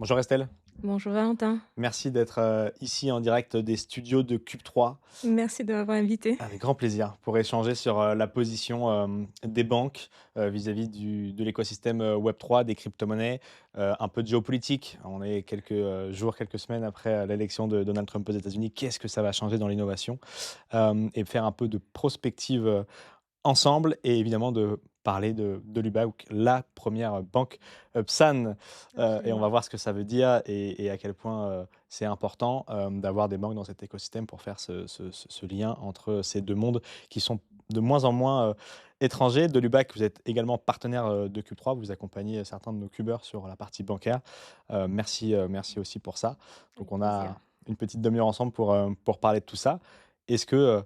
Bonjour Estelle, Bonjour Valentin, merci d'être ici en direct des studios de Cube 3, merci de m'avoir invité. avec grand plaisir, pour échanger sur la position des banques vis-à-vis de l'écosystème Web3, des crypto-monnaies, un peu de géopolitique. On est quelques jours, quelques semaines après l'élection de Donald Trump aux États-Unis. Qu'est-ce que ça va changer dans l'innovation? Et faire un peu de prospective ensemble et évidemment de parler de l'UBA, la première banque PSAN, et on Absolument. va voir ce que ça veut dire et à quel point, c'est important, d'avoir des banques dans cet écosystème pour faire ce lien entre ces 2 mondes qui sont de moins en moins, étrangers. De l'UBAC, vous êtes également partenaire, de Cube3, vous accompagnez certains de nos cubeurs sur la partie bancaire. Merci aussi pour ça. Donc Avec on plaisir. a une petite demi-heure ensemble pour parler de tout ça. Est-ce que,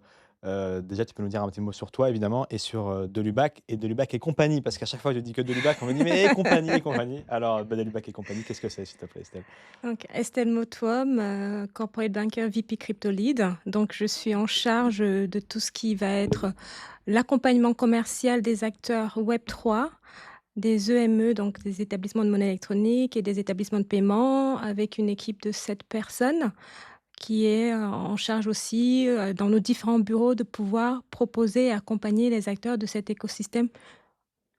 déjà, tu peux nous dire un petit mot sur toi évidemment et sur, Delubac et Delubac et compagnie? Parce qu'à chaque fois que je dis que Delubac, on me dit: «Mais et compagnie». Alors, Delubac et compagnie, qu'est-ce que c'est s'il te plaît, Estelle? Donc Estelle Motuom, corporate banker VP Crypto Lead. Donc je suis en charge de tout ce qui va être l'accompagnement commercial des acteurs Web3, des EME, donc des établissements de monnaie électronique et des établissements de paiement, avec une équipe de 7 personnes qui est en charge aussi dans nos différents bureaux de pouvoir proposer et accompagner les acteurs de cet écosystème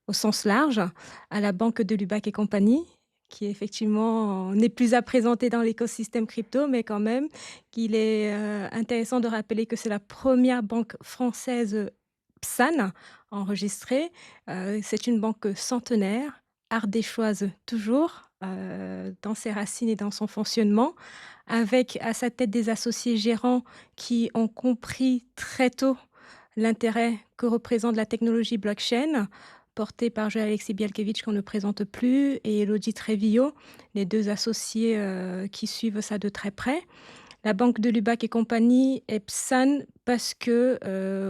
au sens large, à la banque de Lubac et compagnie, qui effectivement n'est plus à présenter dans l'écosystème crypto, mais quand même qu'il est, intéressant de rappeler que c'est la première banque française, PSAN enregistrée. C'est une banque centenaire, ardéchoise toujours, dans ses racines et dans son fonctionnement, avec à sa tête des associés gérants qui ont compris très tôt l'intérêt que représente la technologie blockchain, portée par Joël-Alexis Bielkiewicz qu'on ne présente plus et Elodie Treviot, les 2 associés, qui suivent ça de très près. La banque de Lubac et compagnie est PSAN parce que,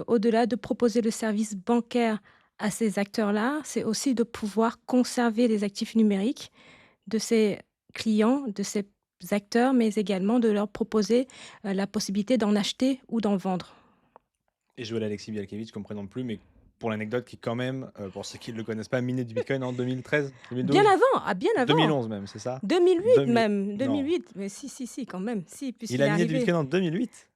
au-delà de proposer le service bancaire à ces acteurs-là, c'est aussi de pouvoir conserver les actifs numériques de ces clients, de ces acteurs, mais également de leur proposer, la possibilité d'en acheter ou d'en vendre. Et Joël Alexis Bialkiewicz, qu'on ne présente plus, mais pour l'anecdote qui quand même, pour ceux qui ne le connaissent pas, minait du bitcoin en 2013? Bien 2012? avant, ah bien avant! 2011 même, c'est ça? 2008 2000 même, non, 2008, mais si, si, si, quand même, si, il puisqu'il a est miné du arrivé. bitcoin en 2008?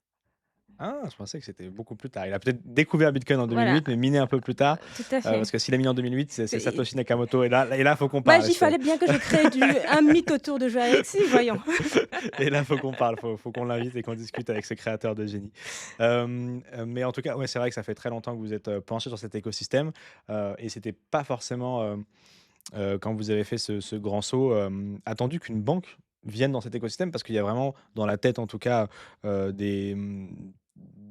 Ah, je pensais que c'était beaucoup plus tard. Il a peut-être découvert Bitcoin en Voilà, 2008, mais miné un peu plus tard, tout à fait. parce que s'il a miné en 2008, c'est C'est Satoshi Nakamoto et là, faut qu'on bah, parle, il Estelle. fallait bien que je crée un mythe autour de Joël Alexis, voyons. Et là, faut qu'on parle, faut qu'on l'invite et qu'on discute avec ce créateur de génie. Mais en tout cas, ouais, c'est vrai que ça fait très longtemps que vous êtes, penchés sur cet écosystème, et c'était pas forcément, quand vous avez fait ce grand saut, attendu qu'une banque vienne dans cet écosystème parce qu'il y a vraiment dans la tête en tout cas,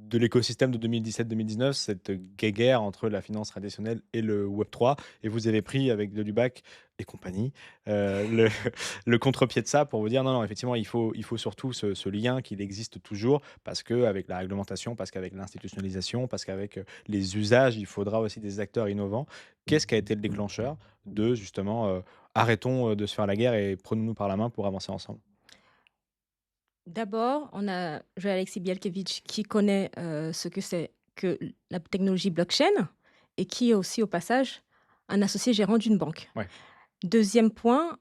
de l'écosystème de 2017-2019 cette guéguerre entre la finance traditionnelle et le Web3 et vous avez pris avec Delubac et compagnie, le le contre-pied de ça pour vous dire: «Non, non, effectivement, il faut surtout ce lien qu'il existe toujours parce qu'avec la réglementation, parce qu'avec l'institutionnalisation, parce qu'avec, les usages, il faudra aussi des acteurs innovants». Qu'est-ce qui a été le déclencheur de justement, arrêtons, de se faire la guerre et prenons-nous par la main pour avancer ensemble? D'abord, on a Joël-Alexis Bielkiewicz qui connaît, ce que c'est que la technologie blockchain et qui est aussi au passage un associé gérant d'une banque. Ouais. Deuxième point,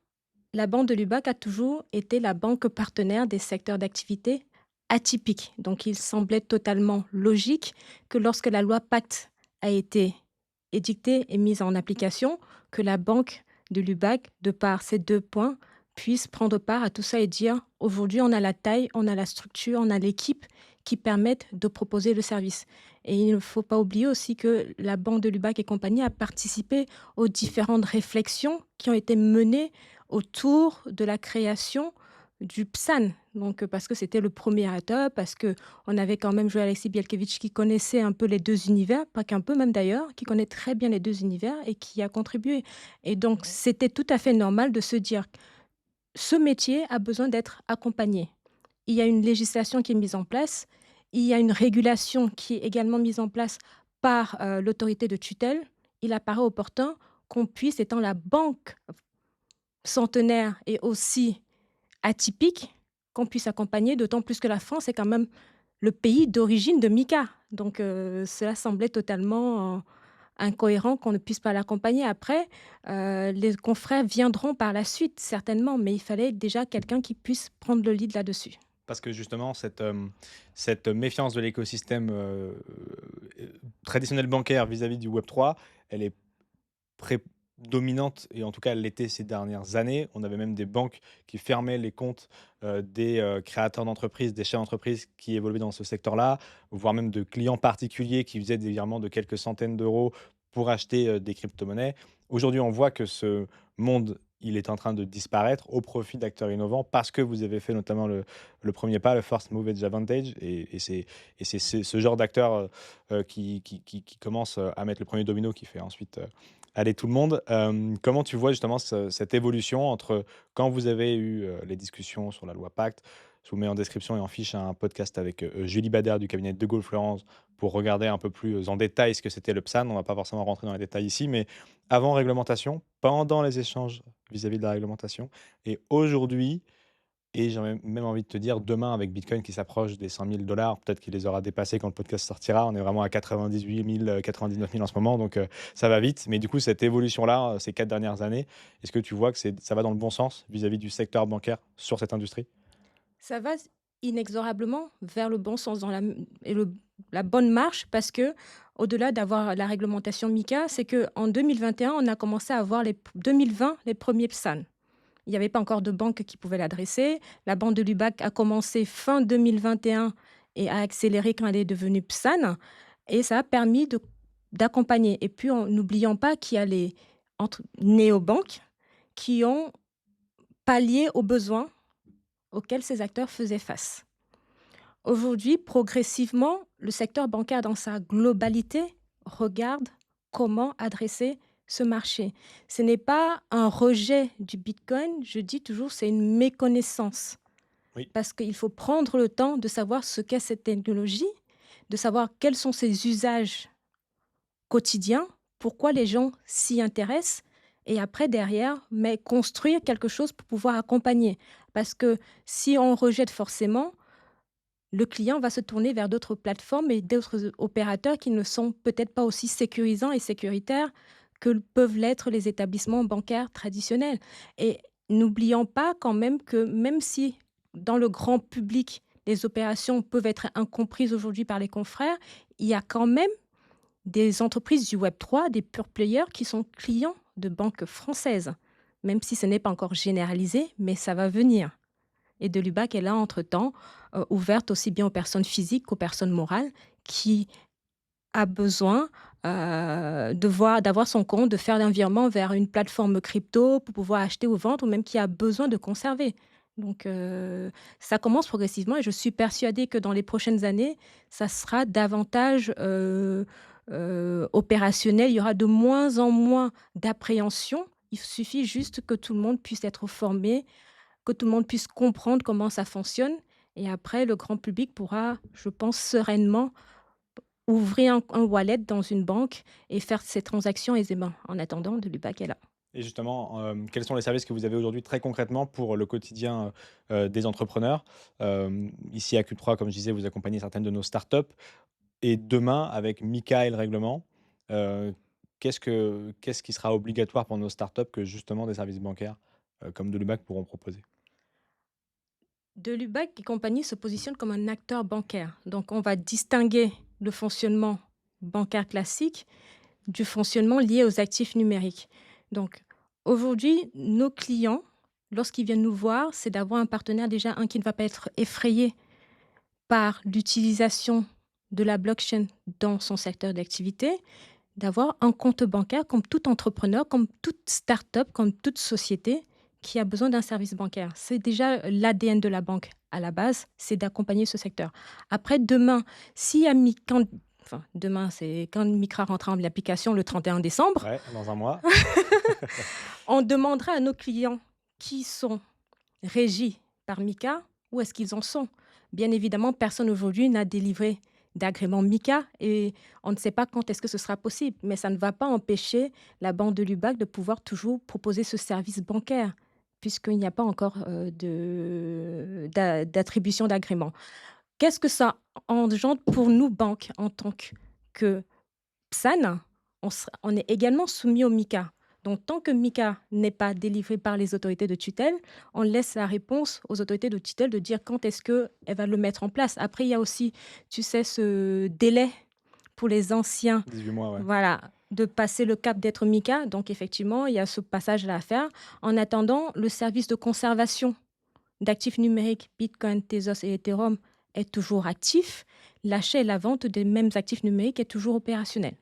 la banque de Lubac a toujours été la banque partenaire des secteurs d'activité atypiques. Donc il semblait totalement logique que lorsque la loi Pacte a été édictée et mise en application, que la banque de Lubac, de par ces 2 points, puisse prendre part à tout ça et dire: «Aujourd'hui, on a la taille, on a la structure, on a l'équipe qui permettent de proposer le service». Et il ne faut pas oublier aussi que la banque de Lubac et compagnie a participé aux différentes réflexions qui ont été menées autour de la création du PSAN. Donc, parce que c'était le premier étape, parce que on avait quand même Joël-Alexis Bielkiewicz qui connaissait un peu les 2 univers, pas qu'un peu même d'ailleurs, qui connaît très bien les 2 univers et qui a contribué. Et donc c'était tout à fait normal de se dire: «Ce métier a besoin d'être accompagné». Il y a une législation qui est mise en place, il y a une régulation qui est également mise en place par, l'autorité de tutelle. Il apparaît opportun qu'on puisse, étant la banque centenaire et aussi atypique, qu'on puisse accompagner, d'autant plus que la France est quand même le pays d'origine de Mika. Donc cela semblait totalement, incohérent qu'on ne puisse pas l'accompagner. Après, les confrères viendront par la suite certainement, mais il fallait déjà quelqu'un qui puisse prendre le lead là-dessus. Parce que justement, cette méfiance de l'écosystème traditionnel bancaire vis-à-vis du Web3, elle est prédominante et en tout cas elle l'était ces dernières années. On avait même des banques qui fermaient les comptes des créateurs d'entreprises, des chefs d'entreprise qui évoluaient dans ce secteur-là, voire même de clients particuliers qui faisaient des virements de quelques centaines d'euros pour acheter des crypto-monnaies. Aujourd'hui, on voit que ce monde, il est en train de disparaître au profit d'acteurs innovants parce que vous avez fait notamment le premier pas, le first movage advantage. Et c'est ce genre d'acteur qui commence à mettre le premier domino qui fait ensuite aller tout le monde. Comment tu vois justement cette évolution entre quand vous avez eu les discussions sur la loi Pacte? Je vous mets en description et en fiche un podcast avec Julie Bader du cabinet de Gaulle Florence pour regarder un peu plus en détail ce que c'était le PSAN. On va pas forcément rentrer dans les détails ici, mais avant réglementation, pendant les échanges vis-à-vis de la réglementation et aujourd'hui, et j'ai même envie de te dire, demain, avec Bitcoin qui s'approche des 100 000 peut-être qu'il les aura dépassés quand le podcast sortira. On est vraiment à 98 000, 99 000 en ce moment, donc ça va vite. Mais du coup, cette évolution-là, ces 4 dernières années, est-ce que tu vois que ça va dans le bon sens vis-à-vis du secteur bancaire sur cette industrie? Ça va inexorablement vers le bon sens dans la bonne marche parce que au-delà d'avoir la réglementation MiCA, c'est qu'en 2021, on a commencé à avoir 2020 les premiers PSAN. Il n'y avait pas encore de banque qui pouvait l'adresser. La banque de Lubac a commencé fin 2021 et a accéléré quand elle est devenue PSAN. Et ça a permis d'accompagner. Et puis, n'oublions pas qu'il y a les néobanques qui ont pallié aux besoins auxquels ces acteurs faisaient face. Aujourd'hui, progressivement, le secteur bancaire dans sa globalité regarde comment adresser ce marché. Ce n'est pas un rejet du Bitcoin, je dis toujours, c'est une méconnaissance. Oui. Parce qu'il faut prendre le temps de savoir ce qu'est cette technologie, de savoir quels sont ses usages quotidiens, pourquoi les gens s'y intéressent, et après, derrière, mais construire quelque chose pour pouvoir accompagner. Parce que si on rejette forcément, le client va se tourner vers d'autres plateformes et d'autres opérateurs qui ne sont peut-être pas aussi sécurisants et sécuritaires que peuvent l'être les établissements bancaires traditionnels. Et n'oublions pas quand même que même si dans le grand public, les opérations peuvent être incomprises aujourd'hui par les confrères, il y a quand même des entreprises du Web3, des pure players qui sont clients de banques françaises, même si ce n'est pas encore généralisé, mais ça va venir. Et Delubac est là, entre-temps, ouverte aussi bien aux personnes physiques qu'aux personnes morales qui a besoin d'avoir son compte, de faire un virement vers une plateforme crypto pour pouvoir acheter ou vendre, ou même qui a besoin de conserver. Donc, ça commence progressivement et je suis persuadée que dans les prochaines années, ça sera davantage opérationnel. Il y aura de moins en moins d'appréhension. Il suffit juste que tout le monde puisse être formé, que tout le monde puisse comprendre comment ça fonctionne. Et après, le grand public pourra, je pense, sereinement ouvrir un wallet dans une banque et faire ses transactions aisément. En attendant, de Lubac est là. Et justement, quels sont les services que vous avez aujourd'hui très concrètement pour le quotidien des entrepreneurs? Ici à Q3, comme je disais, vous accompagnez certaines de nos startups. Et demain, avec Mika et le règlement, heu, qu'est-ce qui sera obligatoire pour nos startups que justement des services bancaires, comme Delubac pourront proposer? De Lubac et compagnie se positionne comme un acteur bancaire. Donc, on va distinguer le fonctionnement bancaire classique du fonctionnement lié aux actifs numériques. Donc, aujourd'hui, nos clients, lorsqu'ils viennent nous voir, c'est d'avoir un partenaire déjà, un qui ne va pas être effrayé par l'utilisation de la blockchain dans son secteur d'activité, d'avoir un compte bancaire comme tout entrepreneur, comme toute start-up, comme toute société qui a besoin d'un service bancaire. C'est déjà l'ADN de la banque à la base, c'est d'accompagner ce secteur. Après, demain, si à quand, enfin, demain, c'est quand Micra rentrera en application le 31 décembre, Ouais, dans un mois. on demandera à nos clients qui sont régis par MiCA, où est-ce qu'ils en sont. Bien évidemment, personne aujourd'hui n'a délivré d'agrément MiCA et on ne sait pas quand est-ce que ce sera possible. Mais ça ne va pas empêcher la banque de Lubac de pouvoir toujours proposer ce service bancaire, puisqu'il n'y a pas encore d'attribution d'agrément. Qu'est-ce que ça engendre pour nous, banques, en tant que PSAN? on est également soumis au MiCA. Donc tant que MiCA n'est pas délivré par les autorités de tutelle, on laisse la réponse aux autorités de tutelle de dire quand est-ce qu'elle va le mettre en place. Après, il y a aussi, tu sais, ce délai pour les anciens, 18 mois, ouais. voilà, de passer le cap d'être MiCA. Donc effectivement, il y a ce passage-là à faire. En attendant, le service de conservation d'actifs numériques, Bitcoin, Tezos et Ethereum, est toujours actif. L'achat et la vente des mêmes actifs numériques est toujours opérationnel.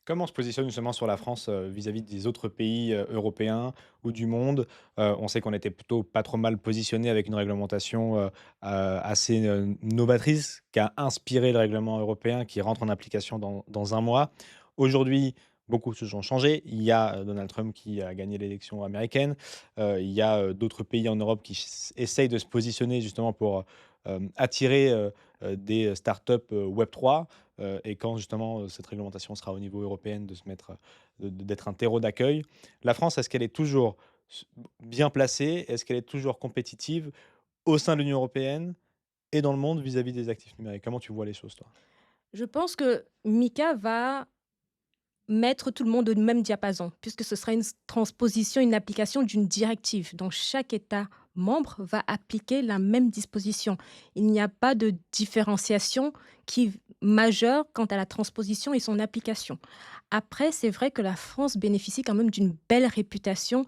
Comment on se positionne justement sur la France, vis-à-vis des autres pays, européens ou du monde? On sait qu'on était plutôt pas trop mal positionné avec une réglementation, assez, novatrice qui a inspiré le règlement européen qui rentre en application dans un mois. Aujourd'hui, beaucoup de choses ont changé. Il y a, Donald Trump qui a gagné l'élection américaine. Il y a, d'autres pays en Europe qui essayent de se positionner justement pour, attirer, des startups, Web3. Et quand justement, cette réglementation sera au niveau européen de se mettre, d'être un terreau d'accueil. La France, est-ce qu'elle est toujours bien placée? Est-ce qu'elle est toujours compétitive au sein de l'Union européenne et dans le monde vis-à-vis des actifs numériques? Comment tu vois les choses, toi? Je pense que MiCA va mettre tout le monde au même diapason, puisque ce sera une transposition, une application d'une directive. Donc chaque État membre va appliquer la même disposition. Il n'y a pas de différenciation majeure quant à la transposition et son application. Après, c'est vrai que la France bénéficie quand même d'une belle réputation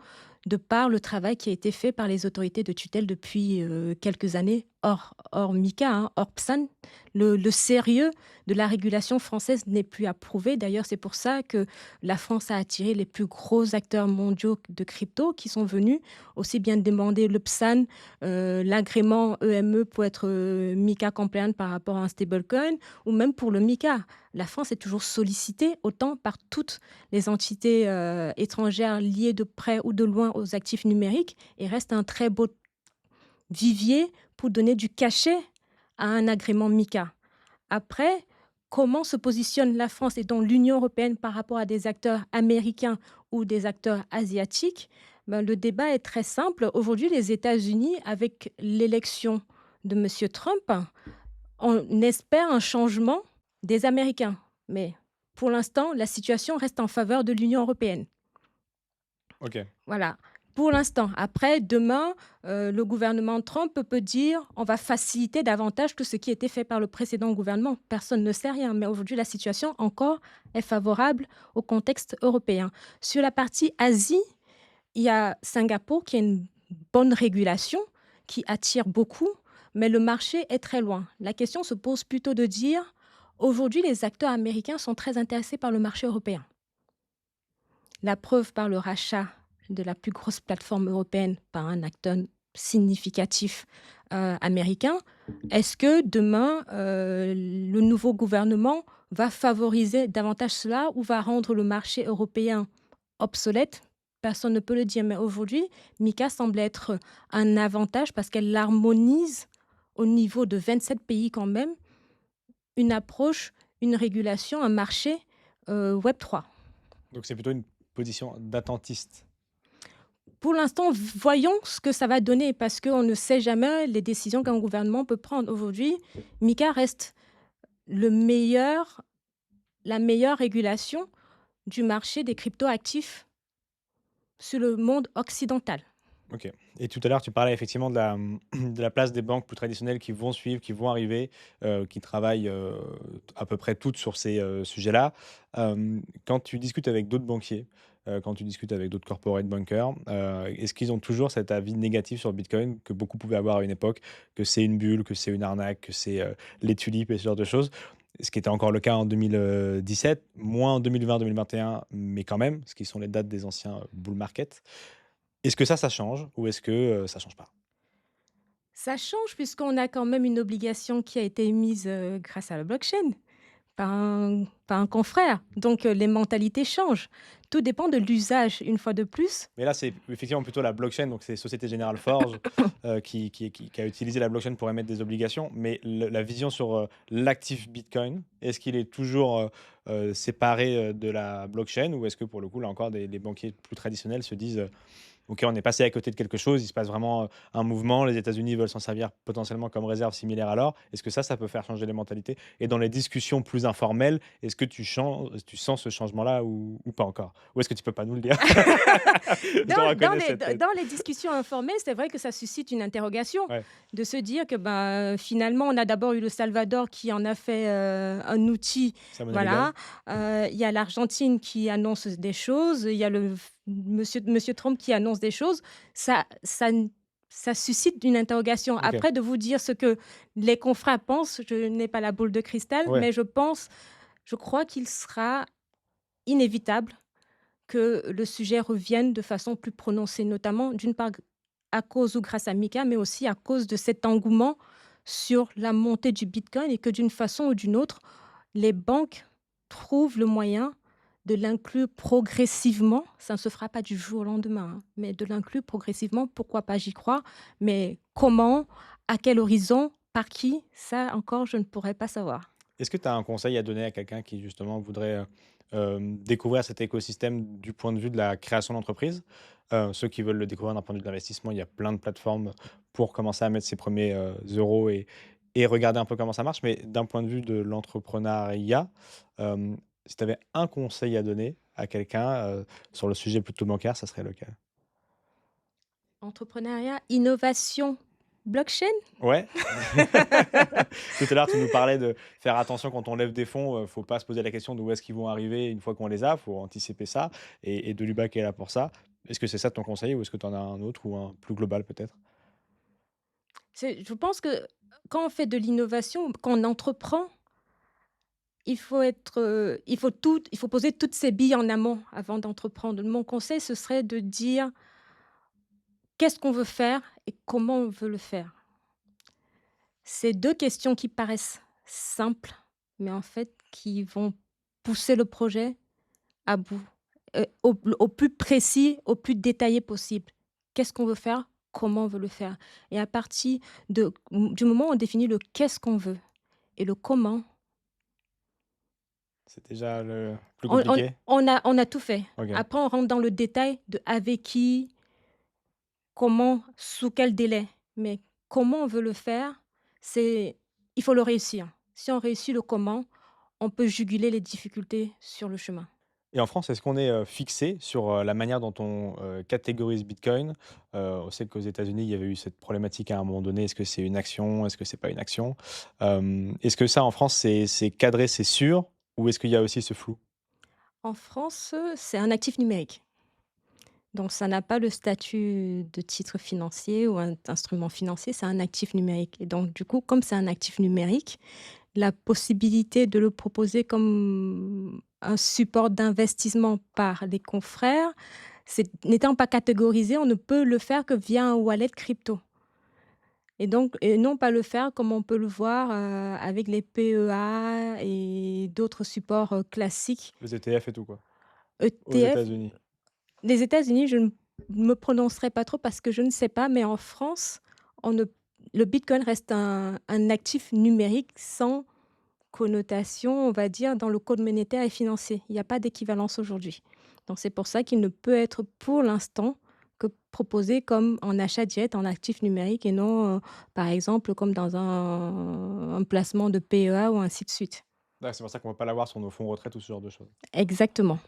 de par le travail qui a été fait par les autorités de tutelle depuis quelques années, hors MICA, hein, hors PSAN. Le sérieux de la régulation française n'est plus approuvé. D'ailleurs, c'est pour ça que la France a attiré les plus gros acteurs mondiaux de crypto qui sont venus aussi bien demander le PSAN, l'agrément EME pour être MiCA compliant par rapport à un stablecoin, ou même pour le MiCA. La France est toujours sollicitée autant par toutes les entités étrangères liées de près ou de loin aux actifs numériques et reste un très beau vivier pour donner du cachet à un agrément MiCA. Après, comment se positionne la France et donc l'Union européenne par rapport à des acteurs américains ou des acteurs asiatiques? Ben, le débat est très simple. Aujourd'hui, les États-Unis, avec l'élection de M. Trump, on espère un changement des Américains. Mais pour l'instant, la situation reste en faveur de l'Union européenne. OK. Voilà. Pour l'instant. Après, demain, le gouvernement Trump peut dire on va faciliter davantage que ce qui a été fait par le précédent gouvernement. Personne ne sait rien. Mais aujourd'hui, la situation encore est favorable au contexte européen. Sur la partie Asie, il y a Singapour qui a une bonne régulation, qui attire beaucoup, mais le marché est très loin. La question se pose plutôt de dire aujourd'hui, les acteurs américains sont très intéressés par le marché européen. La preuve par le rachat de la plus grosse plateforme européenne par un acteur significatif américain. Est-ce que demain, le nouveau gouvernement va favoriser davantage cela ou va rendre le marché européen obsolète? Personne ne peut le dire, mais aujourd'hui, MiCA semble être un avantage parce qu'elle harmonise au niveau de 27 pays quand même une approche, une régulation, un marché Web3. Donc c'est plutôt une position d'attentiste. Pour l'instant, voyons ce que ça va donner parce qu'on ne sait jamais les décisions qu'un gouvernement peut prendre. Aujourd'hui, MiCA reste le meilleur, la meilleure régulation du marché des cryptoactifs sur le monde occidental. OK. Et tout à l'heure, tu parlais effectivement de la, de la place des banques plus traditionnelles qui vont suivre, qui vont arriver, qui travaillent, à peu près toutes sur ces, sujets-là. Quand tu discutes avec d'autres banquiers, quand tu discutes avec d'autres corporate bankers, est-ce qu'ils ont toujours cet avis négatif sur le bitcoin que beaucoup pouvaient avoir à une époque, que c'est une bulle, que c'est une arnaque, que c'est, les tulipes et ce genre de choses? Ce qui était encore le cas en 2017, moins en 2020-2021, mais quand même, ce qui sont les dates des anciens, bull market. Est-ce que ça change ou est-ce que, ça change pas? Ça change puisqu'on a quand même une obligation qui a été émise grâce à la blockchain par un confrère. Donc les mentalités changent. Tout dépend de l'usage, une fois de plus. Mais là, c'est effectivement plutôt la blockchain, donc c'est Société Générale Forge, qui a utilisé la blockchain pour émettre des obligations. Mais le la vision sur, l'actif bitcoin, est-ce qu'il est toujours, séparé, de la blockchain ou est-ce que pour le coup, là encore, des les banquiers plus traditionnels se disent, OK, on est passé à côté de quelque chose, il se passe vraiment, un mouvement, les États-Unis veulent s'en servir potentiellement comme réserve similaire à l'or. Est-ce que ça peut faire changer les mentalités? Et dans les discussions plus informelles, est-ce que tu sens ce changement-là ou pas encore? Ou est-ce que tu peux pas nous le dire? Je dois reconnaître cette tête. Dans les discussions informelles, c'est vrai que ça suscite une interrogation, Ouais, de se dire que, bah, finalement, on a d'abord eu le Salvador qui en a fait, un outil, sa monnaie légale? voilà. Il y a l'Argentine qui annonce des choses, il y a le f monsieur Trump qui annonce des choses. Ça suscite une interrogation. OK. Après, de vous dire ce que les confrères pensent, je n'ai pas la boule de cristal, Ouais. mais je crois qu'il sera inévitable que le sujet revienne de façon plus prononcée, notamment d'une part à cause ou grâce à Mika, mais aussi à cause de cet engouement sur la montée du Bitcoin et que d'une façon ou d'une autre, les banques trouvent le moyen de l'inclure progressivement. Ça ne se fera pas du jour au lendemain, hein, mais de l'inclure progressivement. Pourquoi pas, j'y crois. Mais comment, à quel horizon, par qui, ça encore, je ne pourrais pas savoir. Est-ce que tu as un conseil à donner à quelqu'un qui justement voudrait, découvrir cet écosystème du point de vue de la création d'entreprise? Ceux qui veulent le découvrir d'un point de vue de l'investissement, il y a plein de plateformes pour commencer à mettre ses premiers euros et regarder un peu comment ça marche. Mais d'un point de vue de l'entrepreneuriat, si tu avais un conseil à donner à quelqu'un, sur le sujet plutôt bancaire, ça serait lequel? Entrepreneuriat, innovation, blockchain. Ouais. Tout à l'heure, tu nous parlais de faire attention quand on lève des fonds, faut pas se poser la question d'où est-ce qu'ils vont arriver une fois qu'on les a, faut anticiper ça et Dolubac est là pour ça. Est-ce que c'est ça ton conseil ou est-ce que tu en as un autre ou un plus global peut-être? Je pense que quand on fait de l'innovation, quand on entreprend, il faut poser toutes ses billes en amont avant d'entreprendre. Mon conseil, ce serait de dire: «Qu'est-ce qu'on veut faire et comment on veut le faire?» C'est 2 questions qui paraissent simples, mais en fait qui vont pousser le projet à bout, au plus précis, au plus détaillé possible. Qu'est-ce qu'on veut faire? Comment on veut le faire? Et à partir du moment où on définit le qu'est-ce qu'on veut et le comment, C'est déjà le plus on on compliqué? on a tout fait. OK. Après, on rentre dans le détail de avec qui, comment, sous quel délai. Mais comment on veut le faire, c'est il faut le réussir. Si on réussit le comment, on peut juguler les difficultés sur le chemin. Et en France, est-ce qu'on est, fixé sur, la manière dont on, catégorise Bitcoin? On sait qu'aux États-Unis, il y avait eu cette problématique à un moment donné. Est-ce que c'est une action? Est-ce que c'est pas une action? Est-ce que ça en France, c'est cadré, c'est sûr? Ou est-ce qu'il y a aussi ce flou? En France, c'est un actif numérique. Donc ça n'a pas le statut de titre financier ou un instrument financier, c'est un actif numérique et donc du coup, comme c'est un actif numérique, la possibilité de le proposer comme un support d'investissement par les confrères, n'étant pas catégorisé, on ne peut le faire que via un wallet crypto et non pas le faire comme on peut le voir, avec les PEA et d'autres supports, classiques. Les ETF et tout quoi? Aux ETF, États-Unis? les États-Unis, je ne me prononcerai pas trop parce que je ne sais pas, mais en France, on ne le bitcoin reste un actif numérique sans connotation, on va dire, dans le code monétaire et financier. Il n'y a pas d'équivalence aujourd'hui. Donc c'est pour ça qu'il ne peut être pour l'instant que proposé comme en achat direct, en actif numérique et non, par exemple, comme dans un placement de PEA ou ainsi de suite. Ouais, c'est pour ça qu'on ne peut pas l'avoir sur nos fonds retraite ou ce genre de choses. Exactement.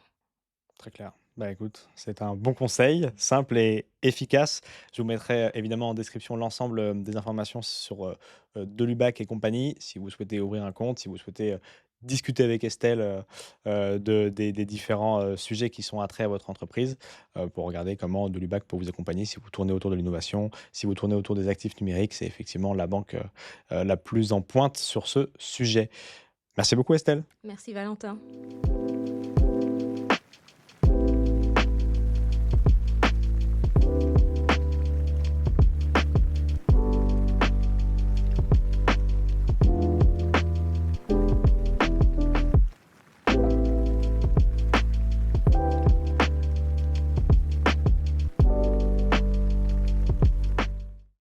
Très clair. Bah, écoute, c'est un bon conseil, simple et efficace. Je vous mettrai, évidemment en description l'ensemble, des informations sur, Delubac et compagnie. Si vous souhaitez ouvrir un compte, si vous souhaitez, discuter avec Estelle, des différents, sujets qui sont attraits à votre entreprise, pour regarder comment Delubac peut vous accompagner. Si vous tournez autour de l'innovation, si vous tournez autour des actifs numériques, c'est effectivement la banque, la plus en pointe sur ce sujet. Merci beaucoup Estelle. Merci Valentin.